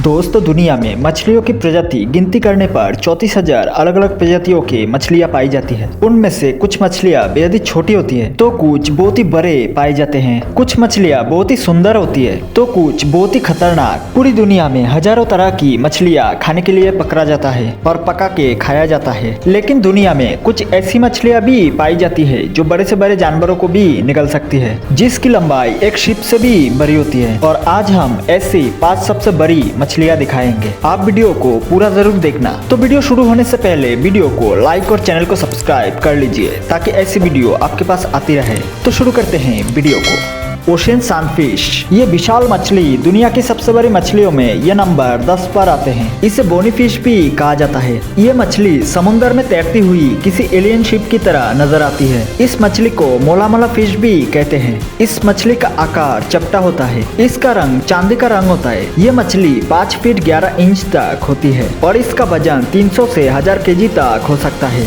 दोस्तों, दुनिया में मछलियों की प्रजाति गिनती करने पर 34,000 अलग अलग प्रजातियों की मछलियां पाई जाती है। उनमें से कुछ मछलियां बेहद ही छोटी होती है तो कुछ बहुत ही बड़े पाए जाते हैं। कुछ मछलियां बहुत ही सुंदर होती है तो कुछ बहुत ही खतरनाक। पूरी दुनिया में हजारों तरह की मछलियां खाने के लिए पकड़ा जाता है और पका के खाया जाता है, लेकिन दुनिया में कुछ ऐसी मछलियां भी पाई जाती है जो बड़े से बड़े जानवरों को भी निगल सकती है, जिसकी लंबाई एक शिप से भी बड़ी होती है। और आज हम ऐसी 5 सबसे बड़ी मछलियां दिखाएंगे। आप वीडियो को पूरा जरूर देखना। तो वीडियो शुरू होने से पहले वीडियो को लाइक और चैनल को सब्सक्राइब कर लीजिए ताकि ऐसी वीडियो आपके पास आती रहे। तो शुरू करते हैं वीडियो को। ओशियन सनफिश, ये विशाल मछली दुनिया की सबसे बड़ी मछलियों में ये नंबर 10 पर आते हैं। इसे बोनीफिश भी कहा जाता है। ये मछली समुद्र में तैरती हुई किसी एलियन शिप की तरह नजर आती है। इस मछली को मोला मोला फिश भी कहते हैं। इस मछली का आकार चपटा होता है। इसका रंग चांदी का रंग होता है। ये मछली 5 फीट 11 इंच तक होती है और इसका वजन 300 से 1000 केजी तक हो सकता है।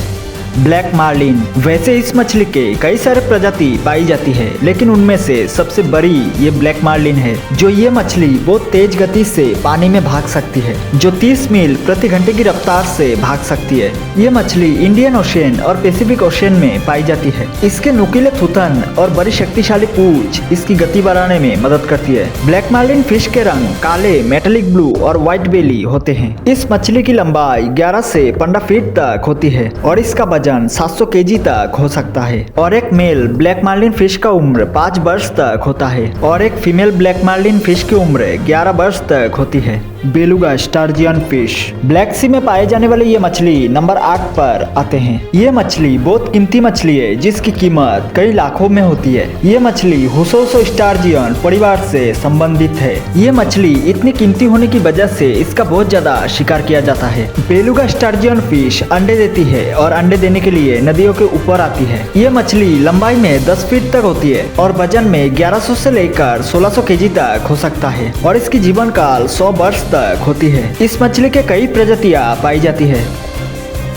ब्लैक मार्लिन, वैसे इस मछली के कई सारे प्रजाति पाई जाती है, लेकिन उनमें से सबसे बड़ी ये ब्लैक मार्लिन है। जो ये मछली बहुत तेज गति से पानी में भाग सकती है, जो 30 मील प्रति घंटे की रफ्तार से भाग सकती है। ये मछली इंडियन ओशियन और पैसिफिक ओशियन में पाई जाती है। इसके नुकीले थूथन और बड़ी शक्तिशाली पूंछ इसकी गति बढ़ाने में मदद करती है। ब्लैक मार्लिन फिश के रंग काले, मेटेलिक ब्लू और व्हाइट बेली होते हैं। इस मछली की लंबाई 11 से 15 फीट तक होती है और इसका वजन 700 केजी तक हो सकता है। और एक मेल ब्लैक मार्लिन फिश का उम्र 5 वर्ष तक होता है और एक फीमेल ब्लैक मार्लिन फिश की उम्र 11 वर्ष तक होती है। बेलुगा स्टार्जियन फिश, ब्लैक सी में पाए जाने वाली ये मछली नंबर 8 पर आते हैं। ये मछली बहुत कीमती मछली है जिसकी कीमत कई लाखों में होती है। ये मछली हुसोसो स्टार्जियन परिवार से संबंधित है। ये मछली इतनी कीमती होने की वजह से इसका बहुत ज्यादा शिकार किया जाता है। बेलुगा स्टार्जियन फिश अंडे देती है और अंडे देने के लिए नदियों के ऊपर आती है। ये मछली लंबाई में 10 फीट तक होती है और वजन में 1100 से लेकर 1600 केजी तक हो सकता है और इसकी जीवन काल 100 वर्ष तक होती है। इस मछली के कई प्रजातियां पाई जाती है।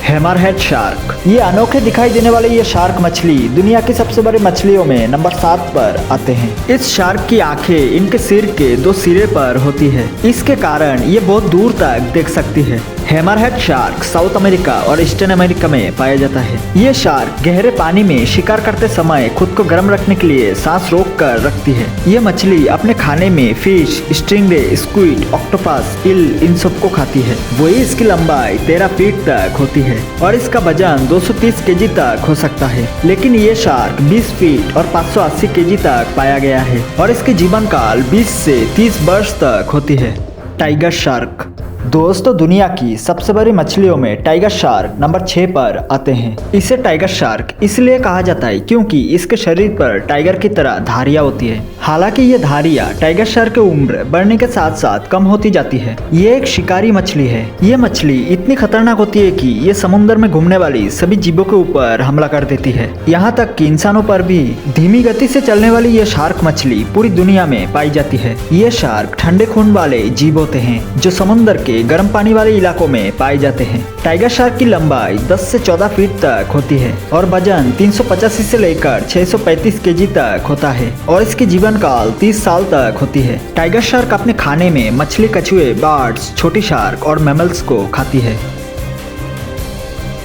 हैमरहेड शार्क, ये अनोखे दिखाई देने वाले ये शार्क मछली दुनिया की सबसे बड़ी मछलियों में नंबर 7 पर आते हैं। इस शार्क की आंखें इनके सिर के 2 सिरे पर होती है। इसके कारण ये बहुत दूर तक देख सकती है। हैमरहेड शार्क साउथ अमेरिका और ईस्टर्न अमेरिका में पाया जाता है। ये शार्क गहरे पानी में शिकार करते समय खुद को गर्म रखने के लिए सांस रोक कर रखती है। ये मछली अपने खाने में फिश, स्टिंगरे, स्क्विड, ऑक्टोपस, ईल इन सबको खाती है। वही इसकी लंबाई 13 फीट तक होती है और इसका वजन 230 केजी तक हो सकता है। लेकिन ये शार्क 20 फीट और 580 केजी तक पाया गया है और इसकी जीवन काल 20 से 30 वर्ष तक होती है। टाइगर शार्क, दोस्तों दुनिया की सबसे बड़ी मछलियों में टाइगर शार्क नंबर 6 पर आते हैं। इसे टाइगर शार्क इसलिए कहा जाता है क्योंकि इसके शरीर पर टाइगर की तरह धारियां होती है। हालांकि ये धारियां टाइगर शार्क की उम्र बढ़ने के साथ साथ कम होती जाती है। ये एक शिकारी मछली है। ये मछली इतनी खतरनाक होती है कि ये समुद्र में घूमने वाली सभी जीवों के ऊपर हमला कर देती है, यहाँ तक कि इंसानों पर भी। धीमी गति से चलने वाली ये शार्क मछली पूरी दुनिया में पाई जाती है। ये शार्क ठंडे खून वाले जीव होते हैं जो समुद्र के गर्म पानी वाले इलाकों में पाए जाते हैं। टाइगर शार्क की लंबाई 10 से 14 फीट तक होती है और वजन 385 से लेकर 635 केजी तक होता है और इसकी जीवन काल 30 साल तक होती है। टाइगर शार्क अपने खाने में मछली, कछुए, बर्ड्स, छोटी शार्क और मैमल्स को खाती है।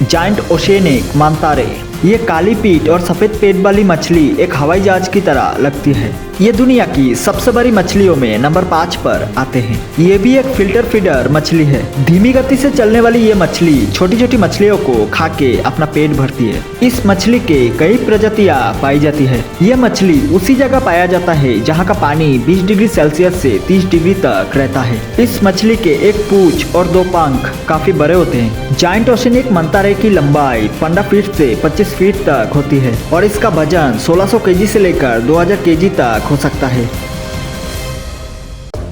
जायंट ओशियनिक मांतारे, ये काली पीठ और सफेद पेट वाली मछली एक हवाई जहाज की तरह लगती है। ये दुनिया की सबसे बड़ी मछलियों में नंबर 5 पर आते हैं। ये भी एक फिल्टर फीडर मछली है। धीमी गति से चलने वाली ये मछली छोटी छोटी मछलियों को खा के अपना पेट भरती है। इस मछली के कई प्रजातियां पाई जाती है। ये मछली उसी जगह पाया जाता है जहाँ का पानी 20 डिग्री सेल्सियस से 30 डिग्री तक रहता है। इस मछली के एक पूंछ और 2 पंख काफी बड़े होते हैं। जायंट ओशियनिक मंतारे की लंबाई 15 फीट से 25 फीट तक होती है और इसका वजन 1600 केजी से लेकर 2000 केजी तक हो सकता है।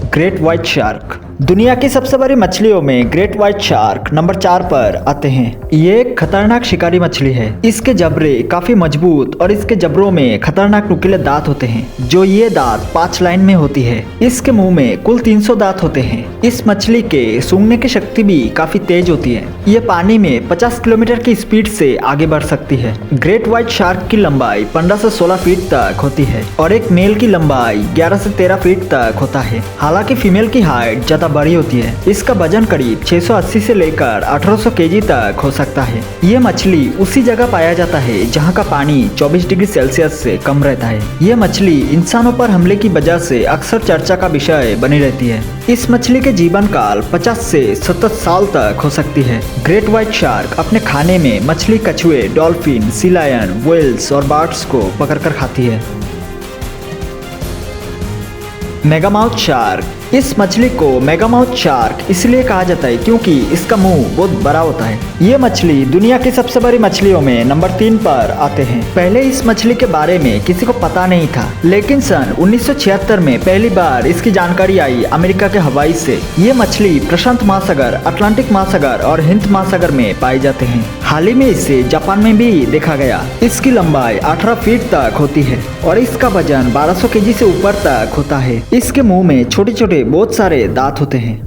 ग्रेट व्हाइट शार्क, दुनिया की सबसे बड़ी मछलियों में ग्रेट व्हाइट शार्क नंबर 4 पर आते हैं। ये एक खतरनाक शिकारी मछली है। इसके जबड़े काफी मजबूत और इसके जबड़ों में खतरनाक नुकीले दांत होते हैं। जो ये दांत 5 लाइन में होती है। इसके मुंह में कुल 300 दांत होते हैं। इस मछली के सूंघने की शक्ति भी काफी तेज होती है। ये पानी में 50 किलोमीटर की स्पीड से आगे बढ़ सकती है। ग्रेट व्हाइट शार्क की लंबाई 15 से 16 फीट तक होती है और एक मेल की लंबाई 11 से 13 फीट तक होता है। हालांकि फीमेल की हाइट ज्यादा ज्यादा बड़ी होती है। इसका वजन करीब 680 से लेकर 1800 केजी तक हो सकता है। ये मछली उसी जगह पाया जाता है जहाँ का पानी 24 डिग्री सेल्सियस से कम रहता है। ये मछली इंसानों पर हमले की वजह से अक्सर चर्चा का विषय बनी रहती है। इस मछली के जीवन काल 50 से 70 साल तक हो सकती है। ग्रेट व्हाइट शार्क अपने खाने में मछली, कछुए, डॉल्फिन, सी लायन, व्हेल्स और बार्ड्स को पकड़कर खाती है। मेगामाउथ शार्क, इस मछली को मेगामाउथ शार्क इसलिए कहा जाता है क्योंकि इसका मुंह बहुत बड़ा होता है। ये मछली दुनिया की सबसे बड़ी मछलियों में नंबर 3 पर आते हैं। पहले इस मछली के बारे में किसी को पता नहीं था, लेकिन सन 1976 में पहली बार इसकी जानकारी आई अमेरिका के हवाई से। ये मछली प्रशांत महासागर, अटलांटिक महासागर और हिंद महासागर में पाए जाते हैं। हाल ही में इसे जापान में भी देखा गया। इसकी लंबाई 18 फीट तक होती है और इसका वजन 1200 केजी से ऊपर तक होता है। इसके मुंह में छोटे छोटे बहुत सारे दांत होते हैं।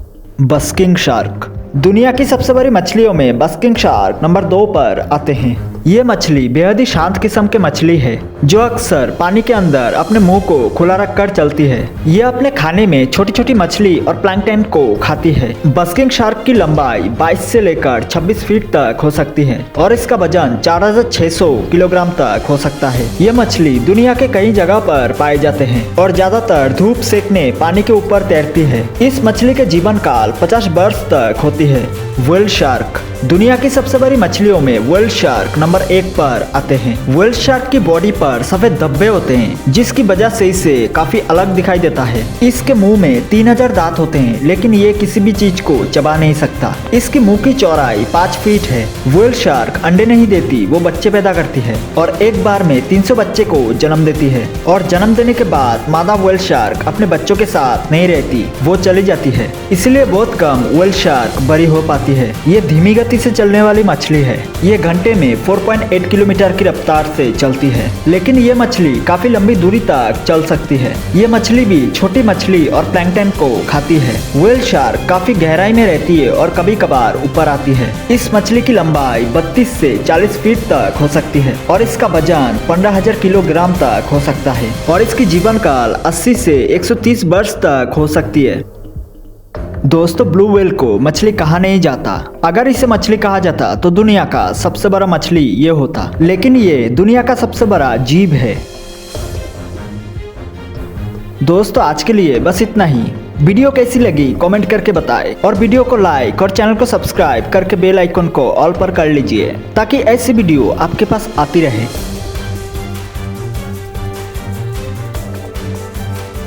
बस्किंग शार्क, दुनिया की सबसे बड़ी मछलियों में बस्किंग शार्क नंबर 2 पर आते हैं। ये मछली बेहद ही शांत किस्म की मछली है जो अक्सर पानी के अंदर अपने मुंह को खुला रखकर चलती है। ये अपने खाने में छोटी छोटी मछली और प्लैंकटन को खाती है। बस्किंग शार्क की लंबाई 22 से लेकर 26 फीट तक हो सकती है और इसका वजन 4600 किलोग्राम तक हो सकता है। ये मछली दुनिया के कई जगह पर पाए जाते हैं और ज्यादातर धूप सेकने पानी के ऊपर तैरती है। इस मछली के जीवन काल 50 वर्ष तक होती है। व्हेल शार्क, दुनिया की सबसे बड़ी मछलियों में व्हेल शार्क नंबर 1 पर आते हैं। व्हेल शार्क की बॉडी पर सफेद धब्बे होते हैं जिसकी वजह से इसे काफी अलग दिखाई देता है। इसके मुंह में 3000 दांत होते हैं, लेकिन ये किसी भी चीज को चबा नहीं सकता। इसकी मुंह की चौड़ाई 5 फीट है। व्हेल शार्क अंडे नहीं देती, वो बच्चे पैदा करती है और एक बार में 300 बच्चे को जन्म देती है। और जन्म देने के बाद मादा व्हेल शार्क अपने बच्चों के साथ नहीं रहती, वो चली जाती है। इसलिए बहुत कम व्हेल शार्क बड़ी हो पाती है। ये धीमी गति से चलने वाली मछली है। ये घंटे में 4.8 किलोमीटर की रफ्तार से चलती है, लेकिन ये मछली काफी लंबी दूरी तक चल सकती है। ये मछली भी छोटी मछली और प्लैंकटन को खाती है। व्हेल शार्क काफी गहराई में रहती है और कभी कभार ऊपर आती है। इस मछली की लंबाई 32 से 40 फीट तक हो सकती है और इसका वजन 15,000 किलोग्राम तक हो सकता है और इसकी जीवन काल 80 से 130 वर्ष तक हो सकती है। दोस्तों, ब्लू व्हेल को मछली कहा नहीं जाता। अगर इसे मछली कहा जाता तो दुनिया का सबसे बड़ा मछली ये होता, लेकिन ये दुनिया का सबसे बड़ा जीव है। दोस्तों, आज के लिए बस इतना ही। वीडियो कैसी लगी कमेंट करके बताएं और वीडियो को लाइक और चैनल को सब्सक्राइब करके बेल आइकन को ऑल पर कर लीजिए ताकि ऐसी वीडियो आपके पास आती रहे।